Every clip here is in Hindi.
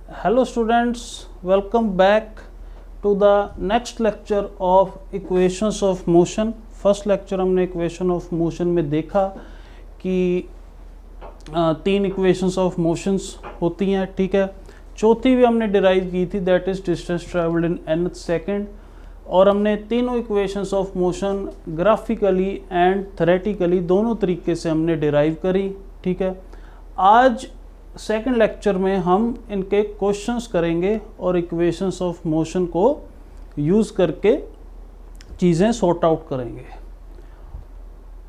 Hello students, welcome back to the next lecture of equations of motion. First lecture हमने इक्वेशन ऑफ मोशन में देखा कि तीन इक्वेशंस ऑफ मोशंस होती हैं, ठीक है। चौथी भी हमने डिराइव की थी, that is distance travelled in nth second, और हमने तीनों equations of motion graphically and theoretically दोनों तरीके से हमने डिराइव करी, ठीक है। आज सेकंड लेक्चर में हम इनके क्वेश्चंस करेंगे और इक्वेशंस ऑफ मोशन को यूज़ करके चीज़ें सॉर्ट आउट करेंगे।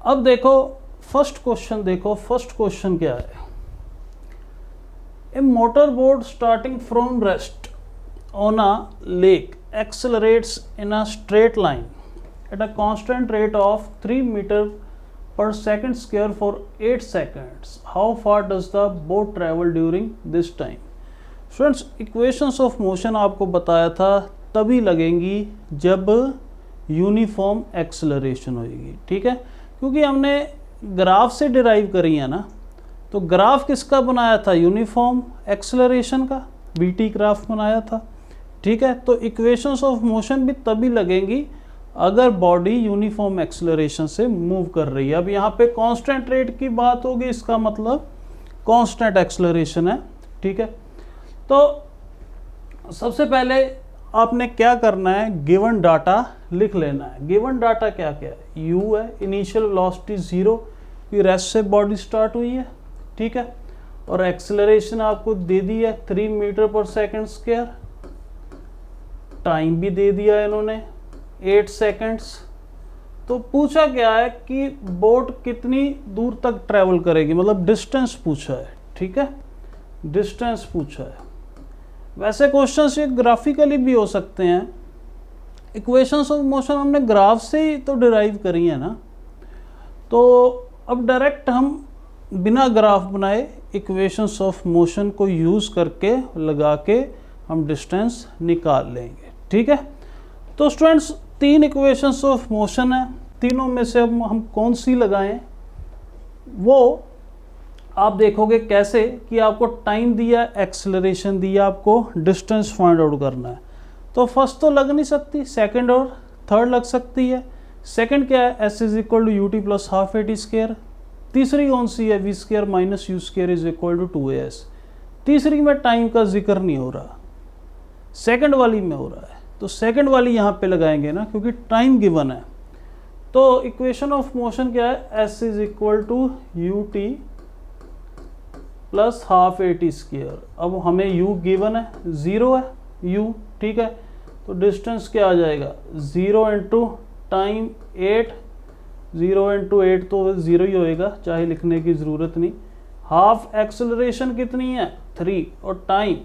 अब देखो फर्स्ट क्वेश्चन, देखो फर्स्ट क्वेश्चन क्या है। A motor boat starting from rest on a lake accelerates in a straight line at a constant rate of 3 metre per second square for 8 seconds. How far does the boat travel during this time? Friends, equations of motion आपको बताया था तभी लगेंगी जब यूनिफॉर्म एक्सेलरेशन होगी, ठीक है। क्योंकि हमने ग्राफ से डिराइव करी है ना, तो ग्राफ किसका बनाया था? यूनिफॉर्म एक्सेलरेशन का, बीटी ग्राफ बनाया था, ठीक है। तो इक्वेशंस ऑफ मोशन भी तभी लगेंगी अगर बॉडी यूनिफॉर्म एक्सेलरेशन से मूव कर रही है। अब यहाँ पे कांस्टेंट रेट की बात होगी, इसका मतलब कांस्टेंट एक्सेलरेशन है, ठीक है। तो सबसे पहले आपने क्या करना है, गिवन डाटा लिख लेना है। गिवन डाटा क्या क्या है? u है, इनिशियल वेलोसिटी 0 की रेस्ट से बॉडी स्टार्ट हुई है, ठीक है। और एक्सेलरेशन आपको दे दी है 3 metre per second square, time भी दे दिया है इन्होंने 8 सेकेंड्स। तो पूछा क्या है कि बोट कितनी दूर तक ट्रैवल करेगी, मतलब डिस्टेंस पूछा है, ठीक है, डिस्टेंस पूछा है। वैसे क्वेश्चंस ये ग्राफिकली भी हो सकते हैं। इक्वेशंस ऑफ मोशन हमने ग्राफ से ही तो डिराइव करी है ना, तो अब डायरेक्ट हम बिना ग्राफ बनाए इक्वेशंस ऑफ मोशन को यूज़ करके लगा के हम डिस्टेंस निकाल लेंगे, ठीक है। तो स्टूडेंट्स तीन इक्वेशंस ऑफ मोशन है, तीनों में से अब हम कौन सी लगाएं वो आप देखोगे कैसे कि आपको टाइम दिया, एक्सेलरेशन दिया, आपको डिस्टेंस फाइंड आउट करना है। तो फर्स्ट तो लग नहीं सकती, सेकंड और थर्ड लग सकती है। सेकंड क्या है? s is equal to ut plus half a t square. तीसरी कौन सी है? v square minus u square is equal to 2as। तीसरी में टाइम का जिक्र नहीं हो रहा, सेकंड वाली में हो रहा है, तो सेकंड वाली यहाँ पे लगाएंगे ना, क्योंकि टाइम गिवन है। तो इक्वेशन ऑफ मोशन क्या है? s is equal to ut plus half a t square. अब हमें u गिवन है, 0 है u, ठीक है। तो डिस्टेंस क्या आ जाएगा? 0 इंटू टाइम 8, 0 इंटू 8 तो 0 ही होएगा, चाहे लिखने की ज़रूरत नहीं। हाफ एक्सेलरेशन कितनी है? 3, और टाइम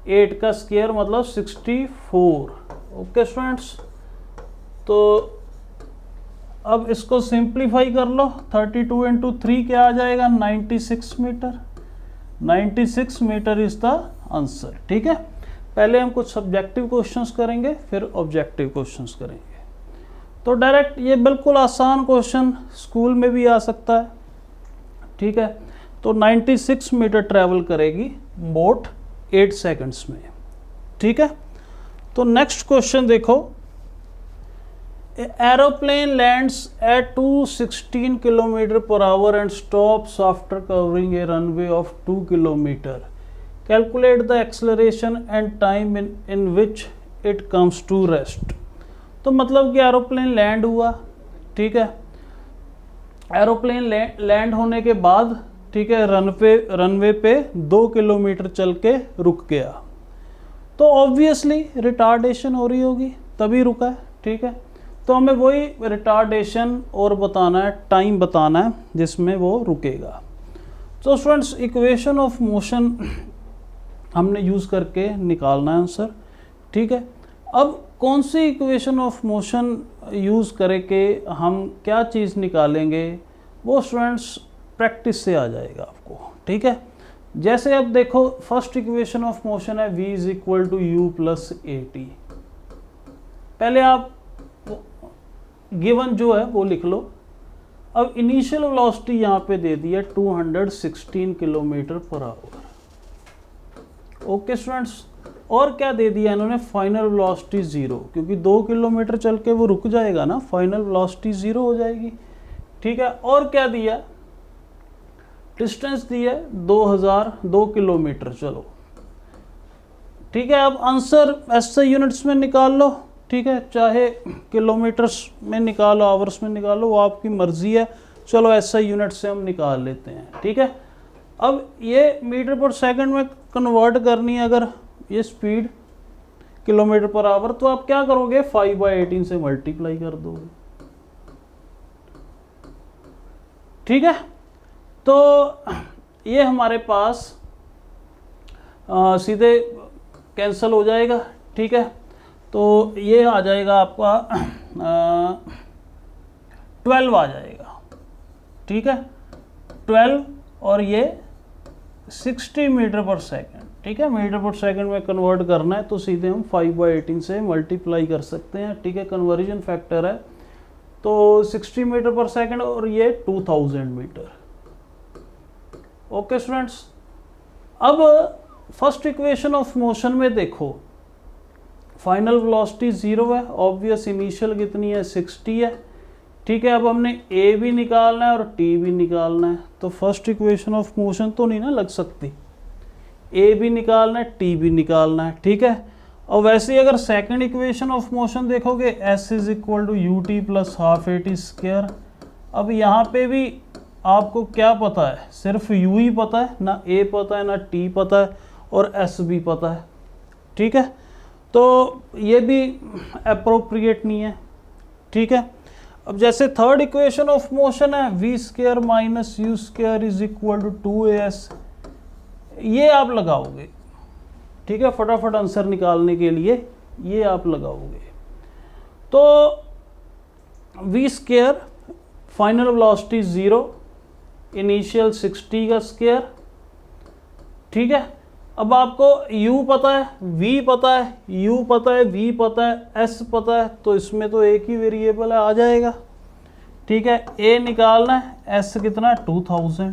8 का स्क्वायर मतलब 64। ओके स्टूडेंट्स, तो अब इसको सिंप्लीफाई कर लो। 32 इंटू 3 क्या आ जाएगा? 96 metre. 96 metre is the answer, ठीक है। पहले हम कुछ सब्जेक्टिव क्वेश्चंस करेंगे, फिर ऑब्जेक्टिव क्वेश्चंस करेंगे। तो डायरेक्ट ये बिल्कुल आसान क्वेश्चन स्कूल में भी आ सकता है, ठीक है। तो 96 मीटर ट्रैवल करेगी बोट 8 सेकंड्स में, ठीक है। तो नेक्स्ट क्वेश्चन देखो, aeroplane lands at 216 kilometre per hour and stops after covering a runway of 2 kilometre. Calculate the acceleration and time in which it comes to rest. तो मतलब कि एरोप्लेन लैंड हुआ, ठीक है। एरोप्लेन लैंड होने के बाद, ठीक है, रनवे पे 2 किलोमीटर चल के रुक गया, तो ऑब्वियसली रिटार्डेशन हो रही होगी, तभी रुका है, ठीक है। तो हमें वही रिटार्डेशन और बताना है, टाइम बताना है जिसमें वो रुकेगा। तो स्टूडेंट्स इक्वेशन ऑफ मोशन हमने यूज़ करके निकालना है आंसर, ठीक है। अब कौन सी इक्वेशन ऑफ मोशन यूज़ करके हम क्या चीज़ निकालेंगे वो स्टूडेंट्स प्रैक्टिस से आ जाएगा आपको, ठीक है। जैसे अब देखो फर्स्ट इक्वेशन ऑफ मोशन है v is equal to u plus a t. पहले आप गिवन जो है वो लिख लो। अब इनिशियल वेलोसिटी यहाँ पे दे दी है 216 kilometre per our, okay students, और क्या दे दिया इन्होंने, फाइनल वेलोसिटी 0, क्योंकि 2 किलोमीटर चल के वो रुक जाएगा ना, फाइनल वेलोसिटी 0 हो जाएगी। ठीक है, और क्या दिया, डिस्टेंस दी है 2 किलोमीटर। चलो ठीक है, अब आंसर ऐसे यूनिट्स में निकाल लो। ठीक है, चाहे किलोमीटर्स में निकालो, आवर्स में निकालो, वो आपकी मर्जी है। चलो ऐसा यूनिट से हम निकाल लेते हैं। ठीक है, अब ये मीटर पर सेकंड में कन्वर्ट करनी है अगर ये स्पीड किलोमीटर पर आवर, तो आप क्या करोगे, 5/18 से मल्टीप्लाई कर दोगे। ठीक है, तो ये हमारे पास सीधे कैंसिल हो जाएगा। ठीक है, तो ये आ जाएगा आपका 12 आ जाएगा। ठीक है, 12 और ये 60 मीटर पर सेकंड। ठीक है, मीटर पर सेकंड में कन्वर्ट करना है तो सीधे हम 5/18 से मल्टीप्लाई कर सकते हैं। ठीक है, कन्वर्जन फैक्टर है, तो 60 मीटर पर सेकंड और ये 2000 मीटर। ओके स्टूडेंट्स, अब फर्स्ट इक्वेशन ऑफ मोशन में देखो, फाइनल वेलोसिटी 0 है, ऑब्वियस इनिशियल कितनी है, 60 है। ठीक है, अब हमने ए भी निकालना है और टी भी निकालना है, तो फर्स्ट इक्वेशन ऑफ मोशन तो नहीं ना लग सकती, ए भी निकालना है, टी भी निकालना है। ठीक है, और वैसे ही अगर सेकंड इक्वेशन ऑफ मोशन देखोगे, s is equal to u t plus half a t square. अब यहाँ पे भी आपको क्या पता है, सिर्फ यू ही पता है, ना ए पता है, ना टी पता है, और एस भी पता है। ठीक है, तो ये भी अप्रोप्रिएट नहीं है। ठीक है, अब जैसे थर्ड इक्वेशन ऑफ मोशन है, v square minus u square is equal to 2as, ये आप लगाओगे। ठीक है, फटाफट आंसर निकालने के लिए ये आप लगाओगे। तो v square, final velocity 0, initial 60 का स्क्वायर। ठीक है, अब आपको u पता है, v पता है, u पता है, v पता है, s पता है, तो इसमें तो एक ही वेरिएबल है, आ जाएगा। ठीक है, a निकालना है, s कितना है, 2000।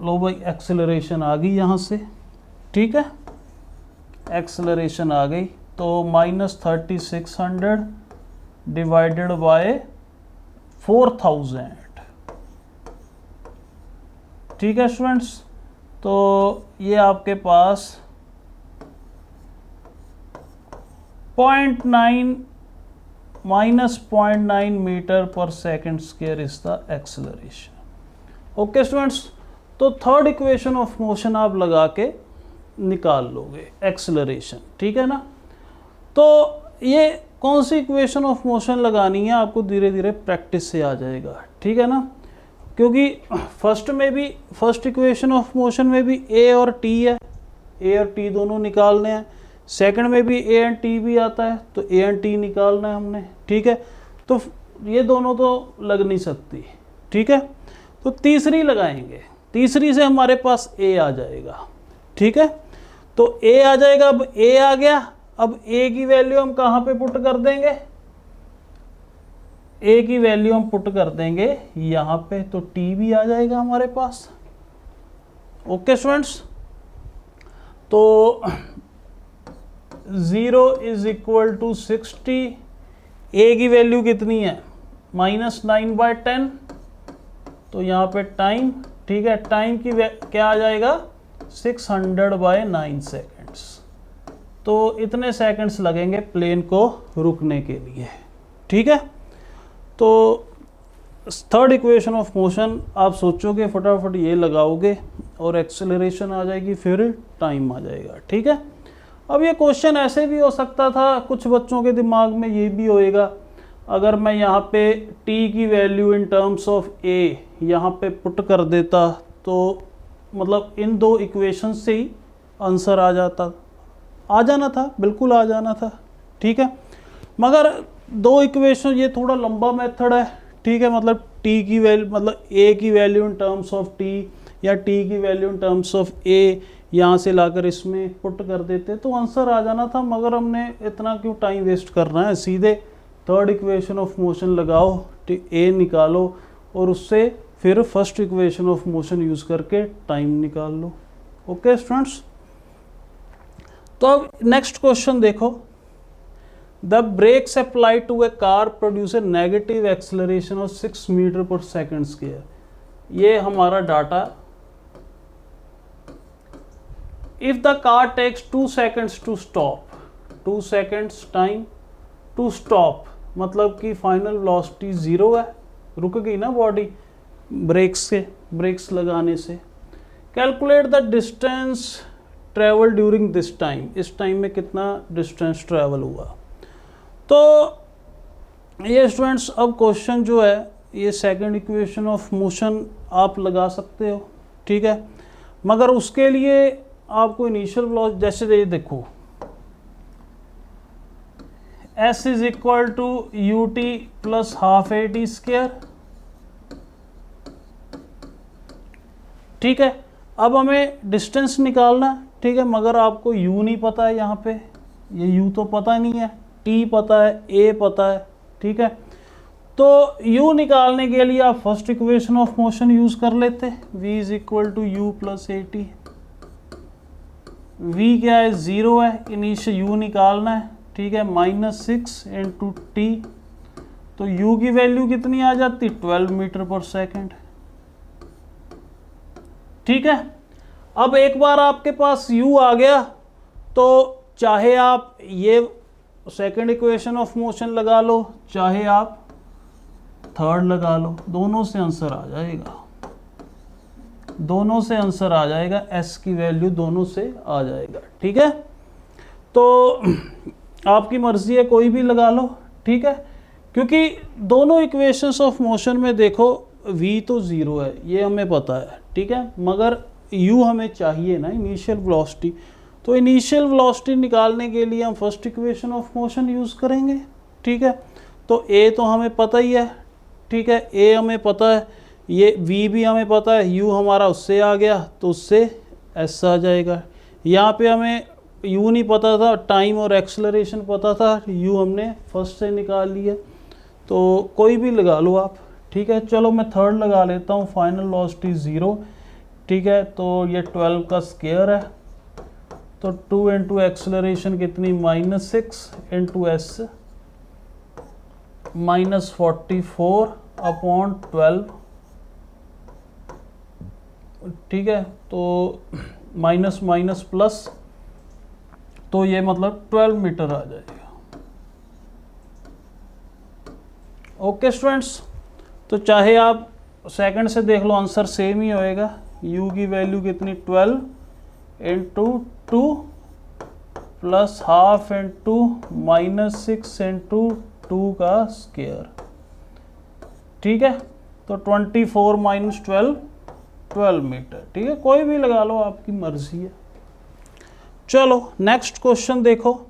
लो भाई, एक्सेलरेशन आ गई यहाँ से। ठीक है, एक्सेलरेशन आ गई, तो -3600 डिवाइडेड बाय 4000। ठीक है स्टूडेंट्स, तो ये आपके पास 0.9 मीटर पर second square is the acceleration. Okay students, तो थर्ड इक्वेशन ऑफ मोशन आप लगा के निकाल लोगे एक्सेलरेशन। ठीक है ना, तो ये कौन सी इक्वेशन ऑफ मोशन लगानी है आपको धीरे धीरे प्रैक्टिस से आ जाएगा। ठीक है ना, क्योंकि फर्स्ट में भी, फर्स्ट इक्वेशन ऑफ मोशन में भी ए और टी है, ए और टी दोनों निकालने हैं। सेकंड में भी ए एंड टी भी आता है, तो ए एंड टी निकालना है हमने। ठीक है, तो ये दोनों तो लग नहीं सकती। ठीक है, तो तीसरी लगाएंगे, तीसरी से हमारे पास ए आ जाएगा। ठीक है, तो ए आ जाएगा। अब ए आ गया, अब ए की वैल्यू हम कहाँ पे पुट कर देंगे, ए की वैल्यू हम पुट कर देंगे यहाँ पे, तो टी भी आ जाएगा हमारे पास। ओके स्टूडेंट्स, तो 0 इज इक्वल टू 60, ए की वैल्यू कितनी है, -9/10, तो यहाँ पे टाइम। ठीक है, टाइम की क्या आ जाएगा, 600/9 सेकेंड्स। तो इतने सेकंड्स लगेंगे प्लेन को रुकने के लिए। ठीक है, तो थर्ड इक्वेशन ऑफ मोशन आप सोचोगे, फटाफट ये लगाओगे और एक्सेलरेशन आ जाएगी, फिर टाइम आ जाएगा। ठीक है, अब ये क्वेश्चन ऐसे भी हो सकता था, कुछ बच्चों के दिमाग में ये भी होएगा, अगर मैं यहाँ पे t की value in terms of a यहाँ पे पुट कर देता, तो मतलब इन दो इक्वेशन से ही आंसर आ जाना था, बिल्कुल आ जाना था। ठीक है, मगर दो इक्वेशन, ये थोड़ा लंबा मेथड है। ठीक है, मतलब t की वैल्यू, मतलब a की value in terms of t या t की value in terms of a यहाँ से लाकर इसमें पुट कर देते तो आंसर आ जाना था, मगर हमने इतना क्यों टाइम वेस्ट करना है, सीधे थर्ड इक्वेशन ऑफ मोशन लगाओ, a निकालो और उससे फिर first equation of motion use करके टाइम निकाल लो। ओके स्टूडेंट्स, तो अब नेक्स्ट क्वेश्चन देखो। The brakes apply to a car produce a negative acceleration of 6 metre per second square. ये हमारा data. If the car takes 2 seconds to stop, 2 seconds time to stop, मतलब कि फाइनल वेलोसिटी 0 है, रुक गई ना बॉडी ब्रेक्स लगाने से। Calculate the distance travel during this time, इस टाइम में कितना डिस्टेंस ट्रेवल हुआ। तो ये स्टूडेंट्स अब क्वेश्चन जो है ये सेकंड इक्वेशन ऑफ मोशन आप लगा सकते हो, ठीक है, मगर उसके लिए आपको इनिशियल वेलोसिटी, जैसे ये देखो s is equal to u t plus half a t square, ठीक है। अब हमें डिस्टेंस निकालना है, ठीक है, मगर आपको u नहीं पता है, यहाँ पे ये u तो पता नहीं है, t पता है, a पता है, ठीक है। तो u निकालने के लिए आप first equation of motion use कर लेते, v is equal to u plus a t. v क्या है, 0 है, इनिशियल u निकालना है, ठीक है, -6 इंटू टी, तो u की वैल्यू कितनी आ जाती, 12 मीटर पर सेकेंड, ठीक है। अब एक बार आपके पास u आ गया तो चाहे आप ये सेकंड इक्वेशन ऑफ मोशन लगा लो, चाहे आप थर्ड लगा लो, दोनों से आंसर आ जाएगा, दोनों से आंसर आ जाएगा, s की वैल्यू दोनों से आ जाएगा, ठीक है। तो आपकी मर्जी है, कोई भी लगा लो, ठीक है, क्योंकि दोनों इक्वेशंस ऑफ मोशन में देखो v तो 0 है, ये हमें पता है, ठीक है, मगर u हमें चाहिए ना इनिशियल वेलोसिटी। तो इनिशियल वेलोसिटी निकालने के लिए हम first equation of motion use करेंगे, ठीक है। तो a तो हमें पता ही है, ठीक है, a हमें पता है, ये v भी हमें पता है, u हमारा उससे आ गया तो उससे s आ जाएगा। यहाँ पे हमें u नहीं पता था, टाइम और एक्सेलरेशन पता था, u हमने फर्स्ट से निकाल लिया, तो कोई भी लगा लो आप, ठीक है। चलो मैं थर्ड लगा लेता हूँ, फाइनल वेलोसिटी 0, ठीक है, तो ये 12 का स्क्वायर है, तो 2 इंटू एक्सेलरेशन कितनी, -6 इंटू एस, -44 अपॉन 12, ठीक है, तो माइनस माइनस प्लस, तो ये मतलब 12 मीटर आ जाएगा। ओके स्टूडेंट्स, तो चाहे आप सेकंड से देख लो, आंसर सेम ही होएगा। u की वैल्यू कितनी, 12 into 2 plus half into -6 into 2 का स्क्वायर, ठीक है, तो 24 माइनस 12 मीटर, ठीक है, कोई भी लगा लो, आपकी मर्जी है। चलो नेक्स्ट क्वेश्चन देखो।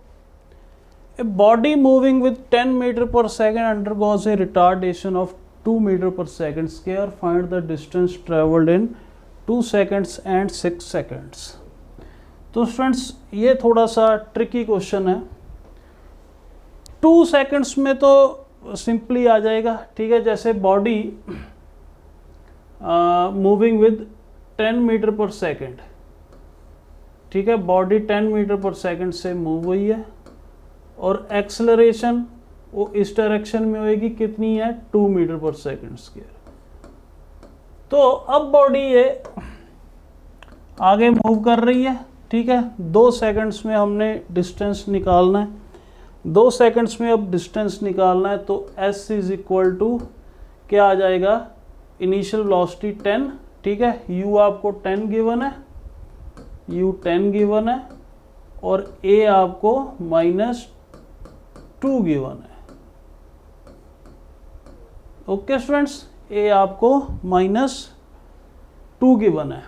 A body moving with 10 metre per second undergoes a retardation of 2 metre per second square, find the distance travelled in 2 seconds and 6 seconds। तो स्टूडेंट्स ये थोड़ा सा ट्रिकी क्वेश्चन है। 2 seconds में तो सिंपली आ जाएगा, ठीक है, जैसे body moving with 10 metre per second, ठीक है, बॉडी 10 मीटर पर सेकेंड से मूव हुई है और एक्सेलरेशन वो इस डायरेक्शन में होएगी, कितनी है, 2 मीटर पर सेकेंड स्क्वायर। तो अब बॉडी ये आगे मूव कर रही है, ठीक है, 2 seconds में हमने डिस्टेंस निकालना है, 2 seconds में अब डिस्टेंस निकालना है, तो s इज इक्वल टू क्या आ जाएगा, इनिशियल वेलोसिटी 10, ठीक है, u आपको 10 गिवन है, u 10 गिवन है और a आपको -2 गिवन है। ओके स्टूडेंट्स, a आपको -2 गिवन है,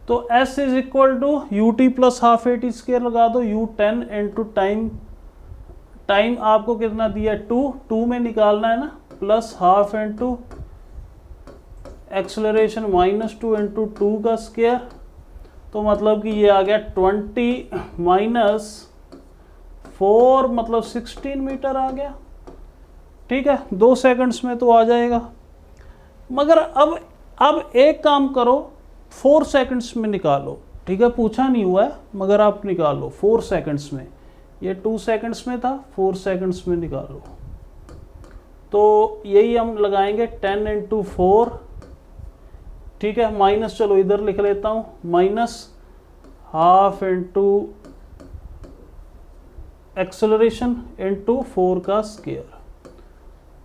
तो s is equal to u t plus half a t square लगा दो, u 10 इंटू टाइम आपको कितना दिया, 2 में निकालना है ना, plus half into acceleration -2 into 2 का स्क्वायर, तो मतलब कि ये आ गया 20 माइनस 4 मतलब 16 मीटर आ गया, ठीक है, 2 seconds में तो आ जाएगा। मगर अब एक काम करो, 4 seconds में निकालो, ठीक है, पूछा नहीं हुआ है मगर आप निकालो 4 सेकंड्स में, ये 2 सेकंड्स में था, 4 सेकंड्स में निकालो। तो यही हम लगाएंगे 10 इंटू 4, ठीक है, माइनस, चलो इधर लिख लेता हूँ, minus half into acceleration into 4 का स्क्वायर।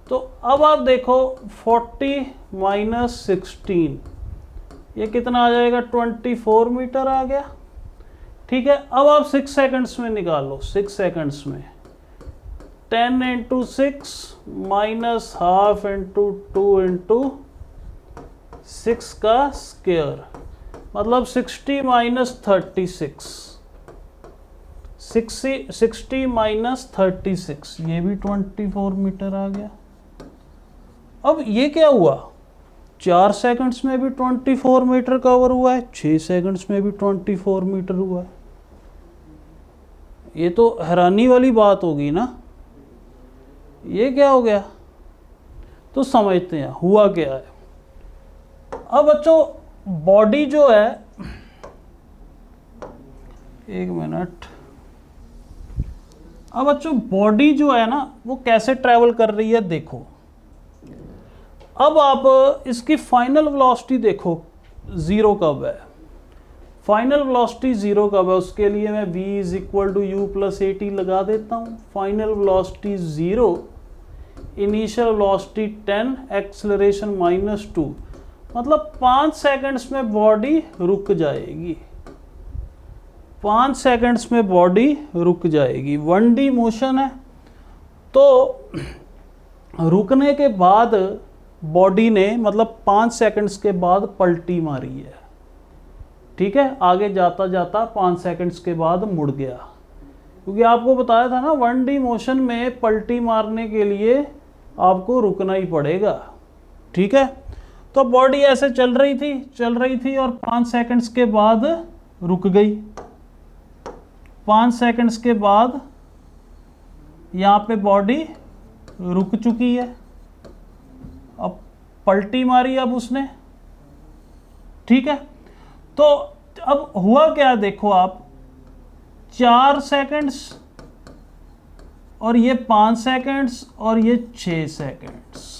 तो अब आप देखो 40 माइनस 16, ये कितना आ जाएगा, 24 मीटर आ गया। ठीक है, अब आप 6 सेकंड्स में निकालो, 6 सेकंड्स में 10 into 6 minus half into 2 into 6 का स्क्वायर, मतलब 60 माइनस 36, 60 माइनस 36, ये भी 24 मीटर आ गया। अब ये क्या हुआ, 4 सेकंड्स में भी 24 मीटर कवर हुआ है, 6 सेकंड्स में भी 24 मीटर हुआ है। ये तो हैरानी वाली बात होगी ना, ये क्या हो गया। तो समझते हैं हुआ क्या है। अब बच्चों बॉडी जो है, एक मिनट, अब बच्चों बॉडी जो है ना वो कैसे ट्रैवल कर रही है देखो। अब आप इसकी फाइनल वेलोसिटी देखो, ज़ीरो कब है, फाइनल वेलोसिटी ज़ीरो कब है, उसके लिए मैं v is equal to u plus a t लगा देता हूँ। Final velocity 0, initial velocity 10, acceleration -2, मतलब 5 सेकंड्स में बॉडी रुक जाएगी, 5 सेकंड्स में बॉडी रुक जाएगी। 1D मोशन है, तो रुकने के बाद बॉडी ने मतलब 5 सेकंड्स के बाद पलटी मारी है, ठीक है, आगे जाता जाता 5 सेकंड्स के बाद मुड़ गया, क्योंकि आपको बताया था ना 1D मोशन में पलटी मारने के लिए आपको रुकना ही पड़ेगा। ठीक है, तो बॉडी ऐसे चल रही थी और 5 सेकंड्स के बाद रुक गई। 5 सेकंड्स के बाद यहाँ पे बॉडी रुक चुकी है, अब पलटी मारी अब उसने। ठीक है, तो अब हुआ क्या देखो आप, 4 सेकंड्स और ये 5 सेकंड्स और ये 6 सेकंड्स।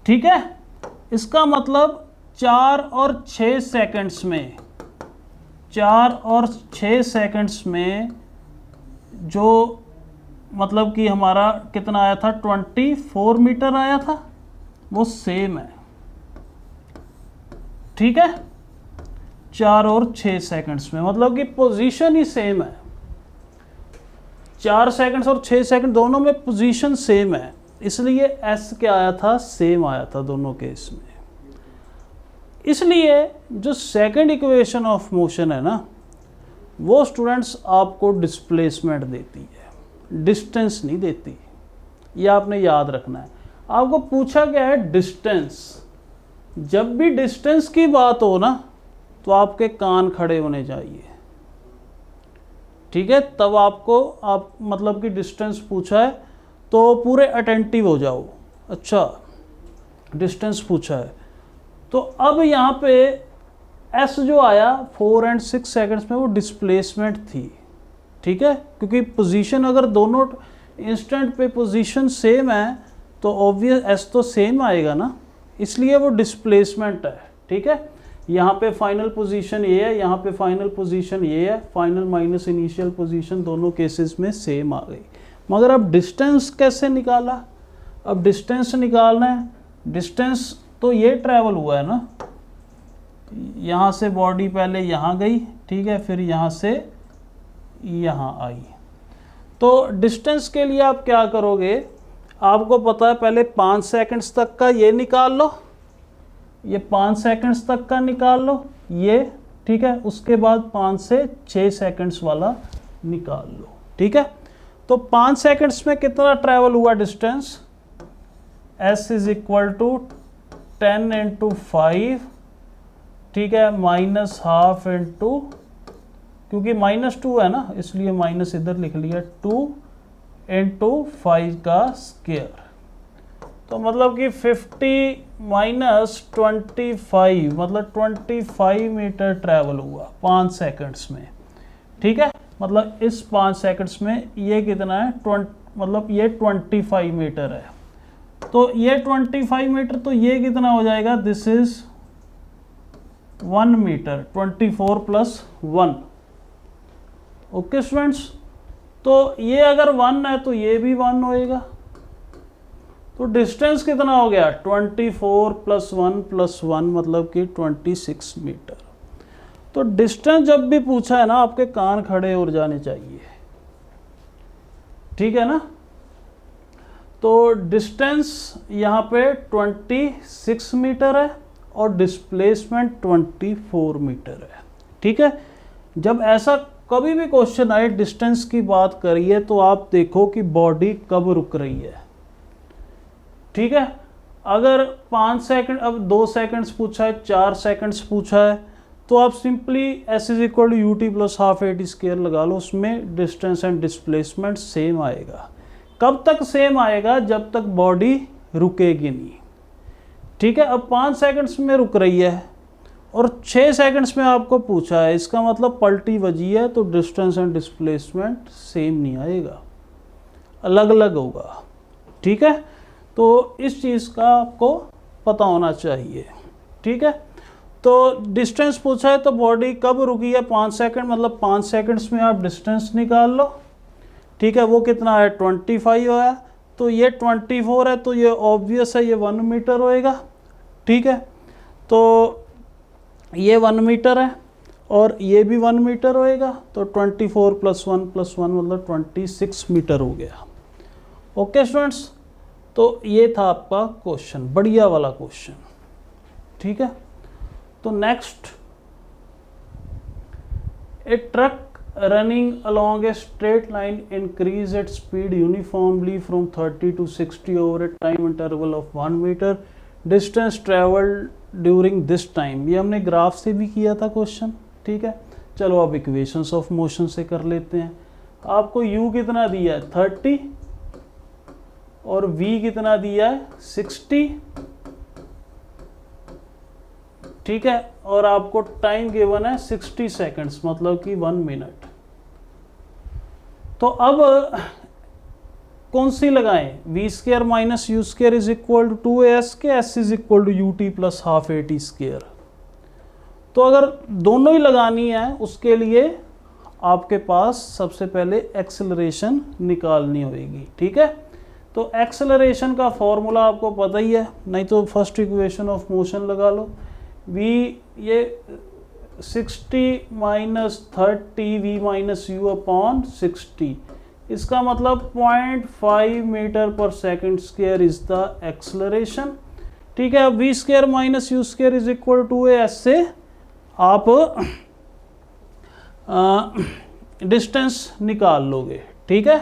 ठीक है, इसका मतलब 4 और 6 सेकंड्स में, 4 और 6 सेकंड्स में जो मतलब कि हमारा कितना आया था, 24 मीटर आया था, वो सेम है। ठीक है, 4 और 6 सेकंड्स में, मतलब कि पोजीशन ही सेम है। 4 सेकंड्स और 6 सेकंड दोनों में पोजीशन सेम है, इसलिए एस क्या आया था, सेम आया था दोनों केस में। इसलिए जो सेकंड इक्वेशन ऑफ मोशन है ना, वो स्टूडेंट्स आपको डिस्प्लेसमेंट देती है, डिस्टेंस नहीं देती। ये आपने याद रखना है। आपको पूछा गया है डिस्टेंस, जब भी डिस्टेंस की बात हो ना तो आपके कान खड़े होने चाहिए। ठीक है, तब आपको आप मतलब कि डिस्टेंस पूछा है तो पूरे अटेंटिव हो जाओ। अच्छा, डिस्टेंस पूछा है, तो अब यहाँ पे एस जो आया 4 और 6 सेकंड्स में, वो डिस्प्लेसमेंट थी। ठीक है, क्योंकि पोजीशन अगर दोनों इंस्टेंट पे पोजीशन सेम है तो ऑब्वियस एस तो सेम आएगा ना, इसलिए वो डिस्प्लेसमेंट है। ठीक है, यहाँ पे फाइनल पोजीशन ये है, यहाँ पे फाइनल पोजीशन ये है, फाइनल माइनस इनिशियल पोजीशन दोनों केसेस में सेम आ गई। मगर अब डिस्टेंस कैसे निकाला, अब डिस्टेंस निकालना है, डिस्टेंस तो ये ट्रैवल हुआ है ना, यहाँ से बॉडी पहले यहाँ गई, ठीक है, फिर यहाँ से यहाँ आई। तो डिस्टेंस के लिए आप क्या करोगे, आपको पता है पहले 5 सेकंड्स तक का ये निकाल लो, ये 5 सेकंड्स तक का निकाल लो ये, ठीक है, उसके बाद 5 से 6 सेकंड्स वाला निकाल लो। ठीक है, तो 5 सेकंड्स में कितना ट्रैवल हुआ distance, s is equal to 10 into 5, ठीक है, माइनस हाफ इंटू, क्योंकि -2 है ना इसलिए माइनस इधर लिख लिया, 2 इंटू 5 का स्क्वायर। तो मतलब कि 50 माइनस 25 मतलब 25 मीटर ट्रैवल हुआ 5 सेकंड्स में। ठीक है, मतलब इस 5 सेकंड्स में ये कितना है, मतलब ये 25 मीटर है। तो ये 25 मीटर, तो ये कितना हो जाएगा, this is 1 metre, 24 plus 1। Okay students, तो ये अगर 1 है तो ये भी 1 होएगा। तो डिस्टेंस कितना हो गया, 24 प्लस 1 मतलब कि 26 मीटर। तो डिस्टेंस जब भी पूछा है ना, आपके कान खड़े हो जाने चाहिए, ठीक है ना। तो डिस्टेंस यहाँ पे 26 मीटर है और डिस्प्लेसमेंट 24 मीटर है। ठीक है, जब ऐसा कभी भी क्वेश्चन आए डिस्टेंस की बात करिए तो आप देखो कि बॉडी कब रुक रही है। ठीक है, अगर 5 सेकंड, अब 2 सेकंड्स पूछा है, 4 सेकंड्स पूछा है, तो आप simply s is equal to u t plus half a t square लगा लो, उसमें डिस्टेंस एंड डिस्प्लेसमेंट सेम आएगा। कब तक सेम आएगा, जब तक बॉडी रुकेगी नहीं। ठीक है, अब 5 सेकंड्स में रुक रही है और 6 सेकंड्स में आपको पूछा है, इसका मतलब पलटी बजी है, तो डिस्टेंस एंड डिस्प्लेसमेंट सेम नहीं आएगा, अलग अलग होगा। ठीक है, तो इस चीज़ का आपको पता होना चाहिए। ठीक है, तो डिस्टेंस पूछा है तो बॉडी कब रुकी है, 5 सेकंड, मतलब 5 सेकंड्स में आप डिस्टेंस निकाल लो। ठीक है, वो कितना है, 25 है, तो ये 24 है, तो ये ऑब्वियस है, ये 1 मीटर होएगा। ठीक है, तो ये 1 मीटर है और ये भी 1 मीटर होएगा, तो 24 प्लस 1 मतलब 26 मीटर हो गया। ओके स्टूडेंट्स, तो ये था आपका क्वेश्चन, बढ़िया वाला क्वेश्चन। ठीक है, तो next, A truck running along a straight line increase its speed uniformly from 30 to 60 over a time interval of 1 meter. Distance traveled during this time. ये हमने ग्राफ से भी किया था क्वेश्चन। ठीक है, चलो अब इक्वेशंस ऑफ मोशन से कर लेते हैं। आपको u कितना दिया है, 30, और v कितना दिया है, 60। ठीक है, और आपको टाइम गिवन है 60 सेकंड्स, मतलब कि 1 मिनट। तो अब कौन सी लगाएं, v square minus u square is equal to 2as के, s is equal to u t plus half a t square. तो अगर दोनों ही लगानी है, उसके लिए आपके पास सबसे पहले एक्सेलरेशन निकालनी होगी। ठीक है, तो एक्सेलरेशन का फॉर्मूला आपको पता ही है, नहीं तो फर्स्ट इक्वेशन ऑफ मोशन लगा लो। v ये 60 minus 30 v minus u upon 60, इसका मतलब 0.5 metre per second square is the acceleration. ठीक है, अब v square minus u square is equal to a, से आप डिस्टेंस निकाल लोगे। ठीक है,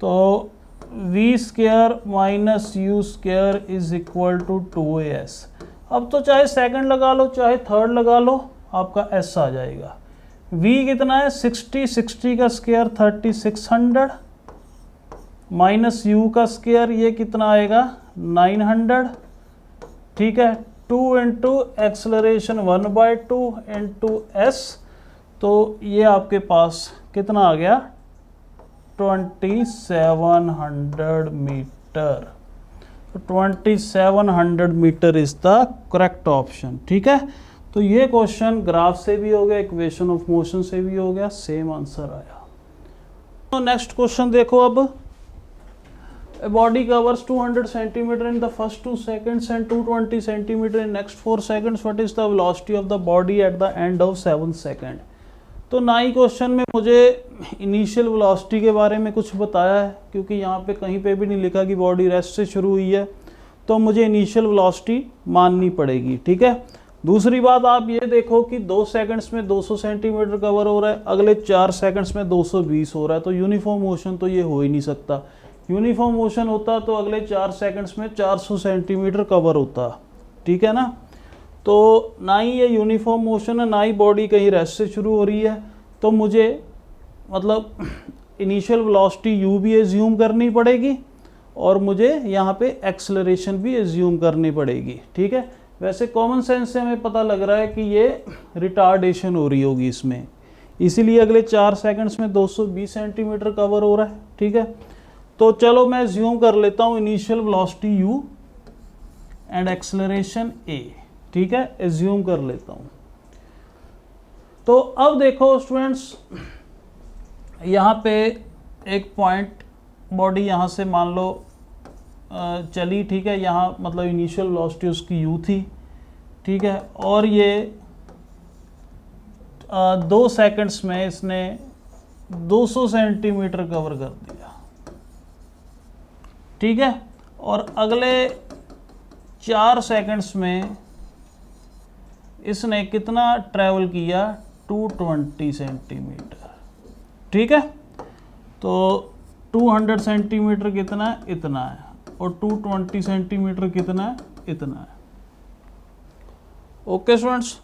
तो v square minus u square is equal to 2as। अब तो चाहे सेकंड लगा लो चाहे थर्ड लगा लो, आपका s आ जाएगा। v कितना है, 60 का स्क्वायर 3600 माइनस u का स्क्वायर ये कितना आएगा, 900। ठीक है, 2 इंटू एक्सलरेशन 1/2 इंटू s, तो ये आपके पास कितना आ गया, 2700 metre. 2700 metre is the correct option. ठीक है, तो ये क्वेश्चन ग्राफ से भी हो गया, इक्वेशन ऑफ मोशन से भी हो गया, सेम आंसर आया। तो नेक्स्ट क्वेश्चन देखो, अब a body covers 200 centimeter in the first 2 seconds and 220 centimeter in next 4 seconds. What is the velocity of the body at the end of 7 second? तो ना ही क्वेश्चन में मुझे इनिशियल वेलोसिटी के बारे में कुछ बताया है, क्योंकि यहाँ पे कहीं पे भी नहीं लिखा कि बॉडी रेस्ट से शुरू हुई है, तो मुझे इनिशियल वेलोसिटी माननी पड़ेगी। ठीक है, दूसरी बात आप ये देखो कि 2 सेकंड्स में 200 सेंटीमीटर कवर हो रहा है, अगले 4 सेकंड्स में 220 हो रहा है, तो यूनिफॉर्म मोशन तो ये हो ही नहीं सकता। यूनिफॉर्म मोशन होता तो अगले 4 सेकंड्स में 400 सेंटीमीटर कवर होता। ठीक है ना, तो ना ही ये यूनिफॉर्म मोशन है, ना ही बॉडी कहीं रेस्ट से शुरू हो रही है, तो मुझे मतलब इनिशियल वेलोसिटी u भी एज्यूम करनी पड़ेगी और मुझे यहाँ पे एक्सेलरेशन भी एज्यूम करनी पड़ेगी, ठीक है। वैसे कॉमन सेंस से हमें पता लग रहा है कि ये रिटार्डेशन हो रही होगी इसमें, इसीलिए अगले 4 सेकंड्स में 220 सेंटीमीटर कवर हो रहा है, ठीक है। तो चलो मैं एज्यूम कर लेता हूँ initial velocity u and acceleration a, ठीक है, एज्यूम कर लेता हूँ। तो अब देखो स्टूडेंट्स, यहाँ पे एक पॉइंट बॉडी यहाँ से मान लो चली, ठीक है, यहाँ मतलब इनिशियल वेलोसिटी उसकी u थी, ठीक है, और ये 2 सेकंड्स में इसने 200 सेंटीमीटर कवर कर दिया, ठीक है, और अगले 4 सेकंड्स में इसने कितना ट्रैवल किया, 220 सेंटीमीटर, ठीक है। तो 200 सेंटीमीटर कितना है, इतना है, और 220 सेंटीमीटर कितना है, इतना है। ओके स्टूडेंट्स,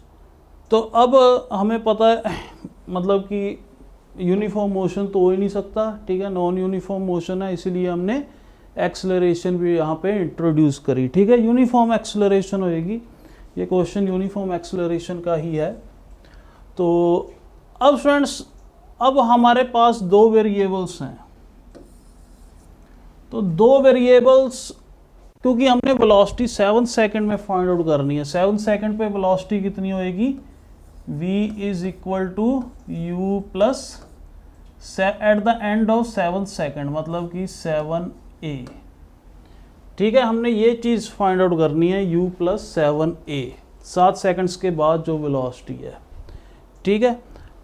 तो अब हमें पता है मतलब कि यूनिफॉर्म मोशन तो हो ही नहीं सकता, ठीक है, नॉन यूनिफॉर्म मोशन है, इसीलिए हमने एक्सेलरेशन भी यहाँ पे इंट्रोड्यूस करी, ठीक है, यूनिफॉर्म एक्सेलरेशन होएगी। ये क्वेश्चन यूनिफॉर्म एक्सेलरेशन का ही है। तो अब स्टूडेंट्स, अब हमारे पास 2 वेरिएबल्स हैं, तो 2 वेरिएबल्स, क्योंकि हमने वेलोसिटी 7 सेकंड में फाइंड आउट करनी है, 7 सेकंड पे वेलोसिटी कितनी होएगी, v is equal to u plus at the end of 7 second, मतलब कि 7a, ठीक है। हमने ये चीज़ फाइंड आउट करनी है, u प्लस 7a, 7 सेकंड्स के बाद जो वेलोसिटी है, ठीक है।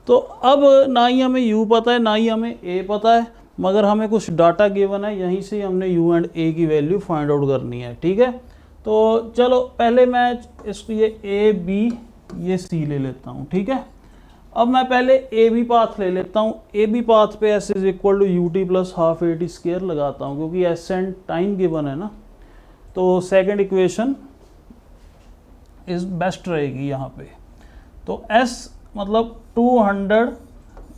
तो अब ना ही हमें u पता है ना ही हमें a पता है, मगर हमें कुछ डाटा गिवन है, यहीं से हमने u एंड a की वैल्यू फाइंड आउट करनी है, ठीक है। तो चलो पहले मैं इसको ये a b ये c ले लेता हूँ, ठीक है। अब मैं पहले ए बी पाथ ले लेता हूँ, ए बी पाथ पे s is equal to u t plus half a t square लगाता हूँ, क्योंकि एस एंड टाइम गिवन है ना, तो सेकंड इक्वेशन इज बेस्ट रहेगी यहाँ पे। तो एस मतलब 200,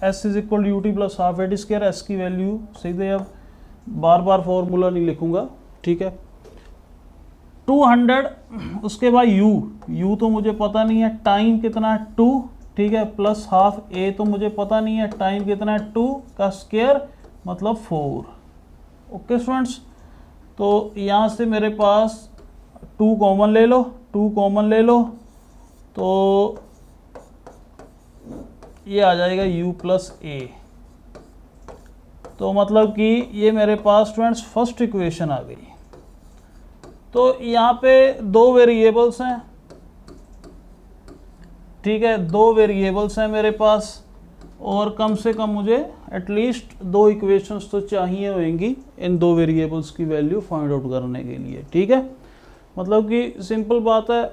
s is equal to u t plus half a t square, s की वैल्यू सीधे, अब बार बार फॉर्मूला नहीं लिखूंगा, ठीक है। 200, उसके बाद u तो मुझे पता नहीं है, टाइम कितना है 2, ठीक है, प्लस हाफ ए तो मुझे पता नहीं है, टाइम कितना है 2 का स्क्वायर मतलब 4। ओके स्टूडेंट्स, तो यहाँ से मेरे पास 2 कॉमन ले लो, 2 कॉमन ले लो, तो ये आ जाएगा u प्लस ए। तो मतलब कि ये मेरे पास स्टूडेंट्स फर्स्ट इक्वेशन आ गई। तो यहाँ पे 2 वेरिएबल्स हैं, ठीक है, 2 वेरिएबल्स हैं मेरे पास, और कम से कम मुझे एटलीस्ट 2 इक्वेशंस तो चाहिए होंगी इन 2 वेरिएबल्स की वैल्यू फाइंड आउट करने के लिए, ठीक है। मतलब कि सिंपल बात है,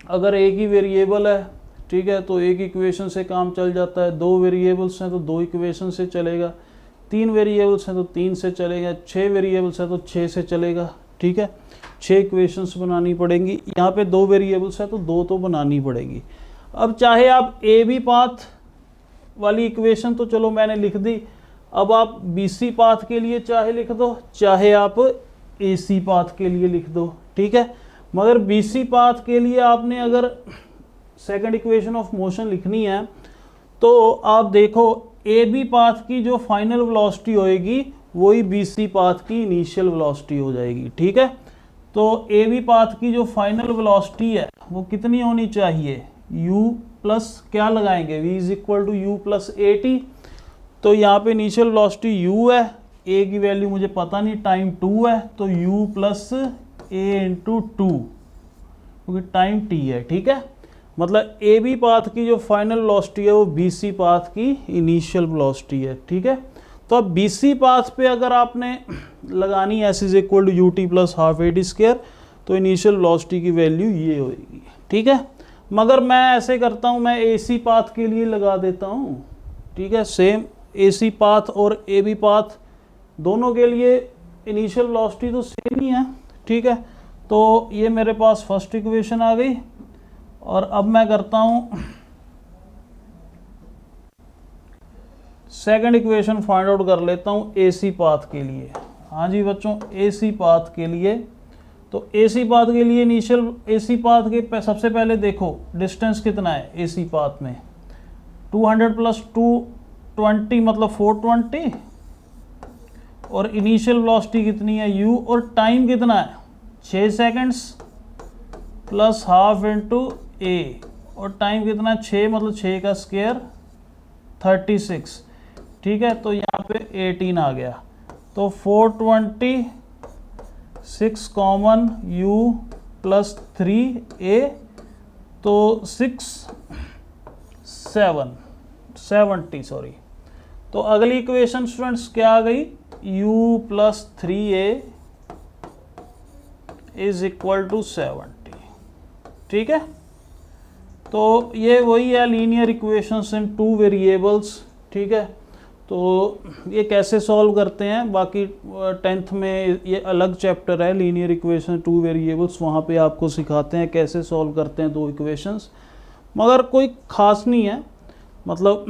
अगर एक ही वेरिएबल है, ठीक है, तो एक इक्वेशन से काम चल जाता है, 2 वेरिएबल्स हैं तो 2 इक्वेशन से चलेगा, 3 वेरिएबल्स हैं तो 3 से चलेगा, 6 वेरिएबल्स हैं तो 6 से चलेगा, ठीक है, 6 इक्वेशंस बनानी पड़ेंगी। यहाँ पे 2 वेरिएबल्स है तो 2 तो बनानी पड़ेगी। अब चाहे आप ए बी पाथ वाली इक्वेशन तो चलो मैंने लिख दी, अब आप बी सी पाथ के लिए चाहे लिख दो, चाहे आप ए सी पाथ के लिए लिख दो, ठीक है। मगर बी सी पाथ के लिए आपने अगर सेकंड इक्वेशन ऑफ मोशन लिखनी है, तो आप देखो ए बी पाथ की जो फाइनल वेलोसिटी होएगी वही बी सी पाथ की इनिशियल वेलोसिटी हो जाएगी, ठीक है। तो ए बी पाथ की जो फाइनल वेलोसिटी है वो कितनी होनी चाहिए, u प्लस क्या लगाएंगे, v is equal to u plus a t. तो यहाँ पे इनिशियल वेलोसिटी u है, a की वैल्यू मुझे पता नहीं, टाइम 2 है, तो u प्लस ए इंटू 2, क्योंकि टाइम t है, ठीक है। मतलब ए बी पाथ की जो फाइनल वेलोसिटी है वो बी सी पाथ की इनिशियल वेलोसिटी है, ठीक है। तो अब बी सी पाथ पे अगर आपने लगानी s is equal to u t plus half a t square, तो इनिशियल वेलोसिटी की वैल्यू ये होगी, ठीक है। मगर मैं ऐसे करता हूँ, मैं ए सी पाथ के लिए लगा देता हूँ, ठीक है, सेम ए सी पाथ और ए बी पाथ दोनों के लिए इनिशियल वेलोसिटी तो सेम ही है, ठीक है। तो ये मेरे पास फर्स्ट इक्वेशन आ गई, और अब मैं करता हूँ सेकंड इक्वेशन फाइंड आउट कर लेता हूँ ए सी पाथ के लिए। हाँ जी बच्चों, AC पाथ के लिए, तो AC पाथ के लिए इनिशियल AC पाथ के सबसे पहले देखो डिस्टेंस कितना है AC पाथ में, 200 प्लस 220 मतलब 420, और इनिशियल वेलोसिटी कितनी है u, और टाइम कितना है 6 seconds plus half into a, और टाइम कितना है 6 मतलब 6 का स्क्वायर 36, ठीक है। तो यहाँ पे 18 आ गया, तो 420 6 कॉमन u प्लस 3a, तो 70 सॉरी। तो अगली इक्वेशन स्टूडेंट्स क्या आ गई, u plus 3a is equal to 70, ठीक है। तो ये वही है लीनियर इक्वेशंस इन 2 वेरिएबल्स, ठीक है। तो ये कैसे सॉल्व करते हैं, बाकी 10th में ये अलग चैप्टर है लीनियर इक्वेशन 2 वेरिएबल्स, वहाँ पे आपको सिखाते हैं कैसे सॉल्व करते हैं 2 इक्वेशंस, मगर कोई ख़ास नहीं है। मतलब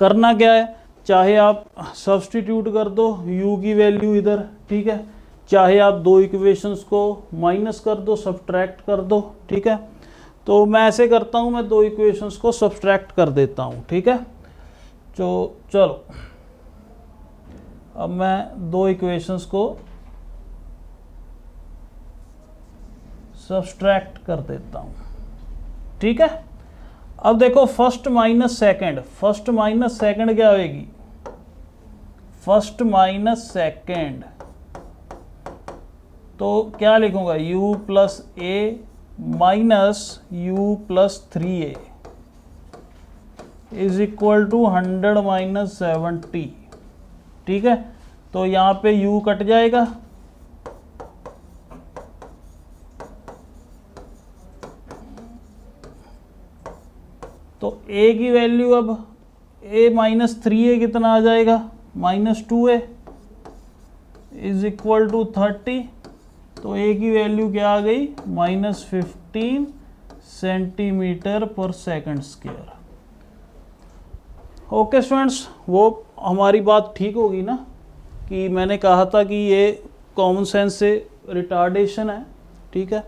करना क्या है, चाहे आप सब्सटीट्यूट कर दो u की वैल्यू इधर, ठीक है, चाहे आप 2 इक्वेशंस को माइनस कर दो, सब्ट्रैक्ट कर दो, ठीक है। तो मैं ऐसे करता हूँ, मैं 2 इक्वेशंस को सब्ट्रैक्ट कर देता हूँ, ठीक है। तो चलो अब मैं 2 इक्वेशंस को सब्ट्रैक्ट कर देता हूँ, ठीक है। अब देखो first minus second, first minus second क्या होगी, फर्स्ट माइनस सेकंड, तो क्या लिखूंगा u plus a minus u plus 3a is equal to 100 minus 70, ठीक है। तो यहाँ पे u कट जाएगा, तो a की वैल्यू अब a माइनस 3a कितना आ जाएगा, minus 2a is equal to 30, तो a की वैल्यू क्या आ गई, माइनस 15 सेंटीमीटर पर सेकंड स्क्वायर। ओके स्टूडेंट्स, वो हमारी बात ठीक होगी ना, कि मैंने कहा था कि ये कॉमन सेंस से रिटार्डेशन है, ठीक है,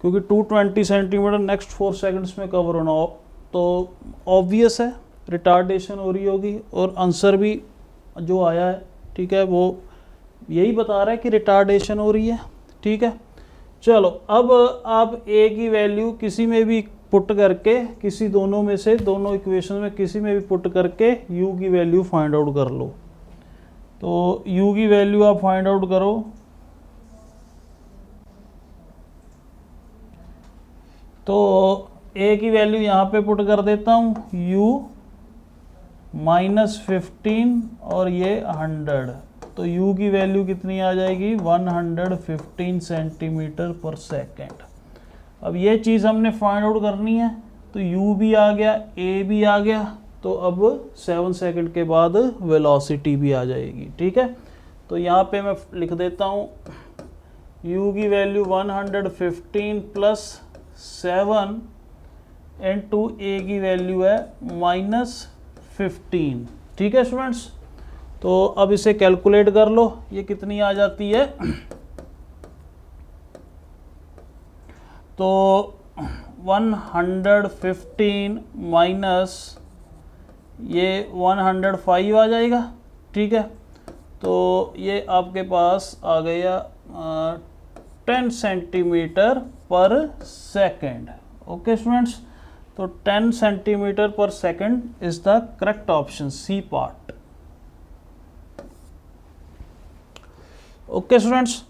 क्योंकि 220 सेंटीमीटर नेक्स्ट 4 सेकंड्स में कवर होना हो, तो ऑब्वियस है रिटार्डेशन हो रही होगी, और आंसर भी जो आया है, ठीक है, वो यही बता रहा है कि रिटार्डेशन हो रही है, ठीक है। चलो अब आप a की वैल्यू किसी में भी पुट करके, किसी दोनों में से, दोनों इक्वेशन में किसी में भी पुट करके u की वैल्यू फाइंड आउट कर लो। तो u की वैल्यू आप फाइंड आउट करो, तो a की वैल्यू यहाँ पे पुट कर देता हूँ, u माइनस 15 और ये 100, तो u की वैल्यू कितनी आ जाएगी, 115 सेंटीमीटर पर सेकेंड। अब ये चीज़ हमने फाइंड आउट करनी है, तो u भी आ गया, a भी आ गया, तो अब 7 सेकंड के बाद वेलोसिटी भी आ जाएगी, ठीक है। तो यहाँ पे मैं लिख देता हूँ u की वैल्यू 115 प्लस 7 इंटू a की वैल्यू है माइनस 15, ठीक है स्टूडेंट्स। तो अब इसे कैलकुलेट कर लो, ये कितनी आ जाती है, तो 115 माइनस ये 105 आ जाएगा, ठीक है। तो ये आपके पास आ गया 10 centimetre per second. Okay students, तो 10 centimetre per second is the correct option, C part. Okay students,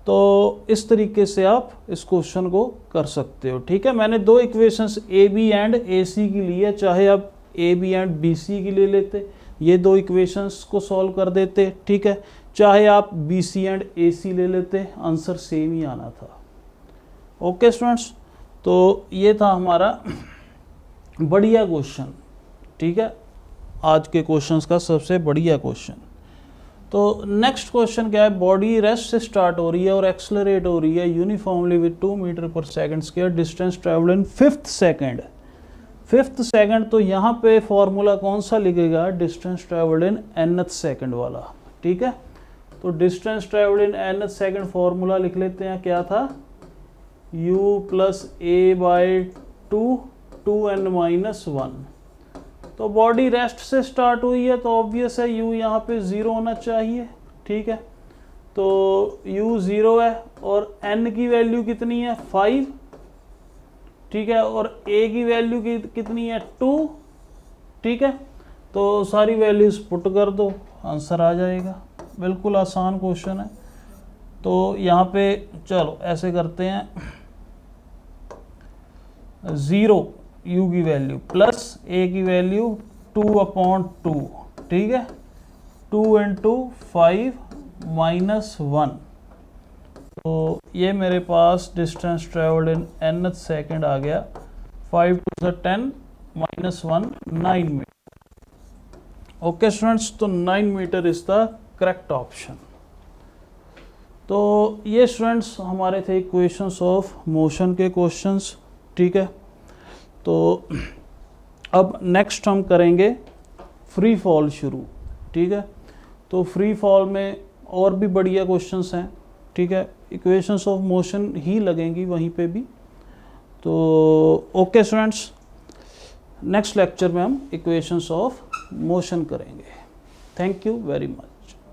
तो इस तरीके से आप इस क्वेश्चन को कर सकते हो, ठीक है। मैंने दो equations A B and A C की ली है, चाहे आप A B and B C की ले लेते, ये दो इक्वेशंस को सॉल्व कर देते, ठीक है। चाहे आप बी सी एंड ए सी ले लेते, आंसर सेम ही आना था। ओके स्टूडेंट्स, तो ये था हमारा बढ़िया क्वेश्चन, ठीक है, आज के क्वेश्चंस का सबसे बढ़िया क्वेश्चन। तो नेक्स्ट क्वेश्चन क्या है, बॉडी रेस्ट से स्टार्ट हो रही है और एक्सेलरेट हो रही है यूनिफॉर्मली विद 2 मीटर पर second square, distance travel in 5th second. 5th second, तो यहाँ पे फॉर्मूला कौन सा लिखेगा, distance travelled in nth second वाला, ठीक है। तो डिस्टेंस ट्रेवल्ड इन n सेकेंड फॉर्मूला लिख लेते हैं, क्या था, u plus A by 2n-1। तो बॉडी रेस्ट से स्टार्ट हुई है तो ऑब्वियस है u यहाँ पे 0 होना चाहिए, ठीक है। तो u 0 है और n की वैल्यू कितनी है 5, ठीक है, और a की वैल्यू कितनी है 2, ठीक है। तो सारी वैल्यूज पुट कर दो, आंसर आ जाएगा। बिल्कुल आसान क्वेश्चन है। तो यहाँ पे चलो ऐसे करते हैं, 0 u की वैल्यू प्लस a की वैल्यू 2/2, ठीक है, 2 × 5 - 1। तो ये मेरे पास डिस्टेंस ट्रेवल्ड इन nth सेकेंड आ गया, 5 × 10 - 1 9 मीटर। ओके स्टूडेंट्स, तो 9 metre is the correct option. तो ये स्टूडेंट्स हमारे थे इक्वेशंस ऑफ मोशन के क्वेश्चंस, ठीक है। तो अब नेक्स्ट हम करेंगे फ्री फॉल शुरू, ठीक है। तो फ्री फॉल में और भी बढ़िया क्वेश्चंस हैं, ठीक है, इक्वेशंस ऑफ मोशन ही लगेंगी वहीं पे भी। तो ओके स्टूडेंट्स, नेक्स्ट लेक्चर में हम इक्वेशंस ऑफ मोशन करेंगे। Thank you very much.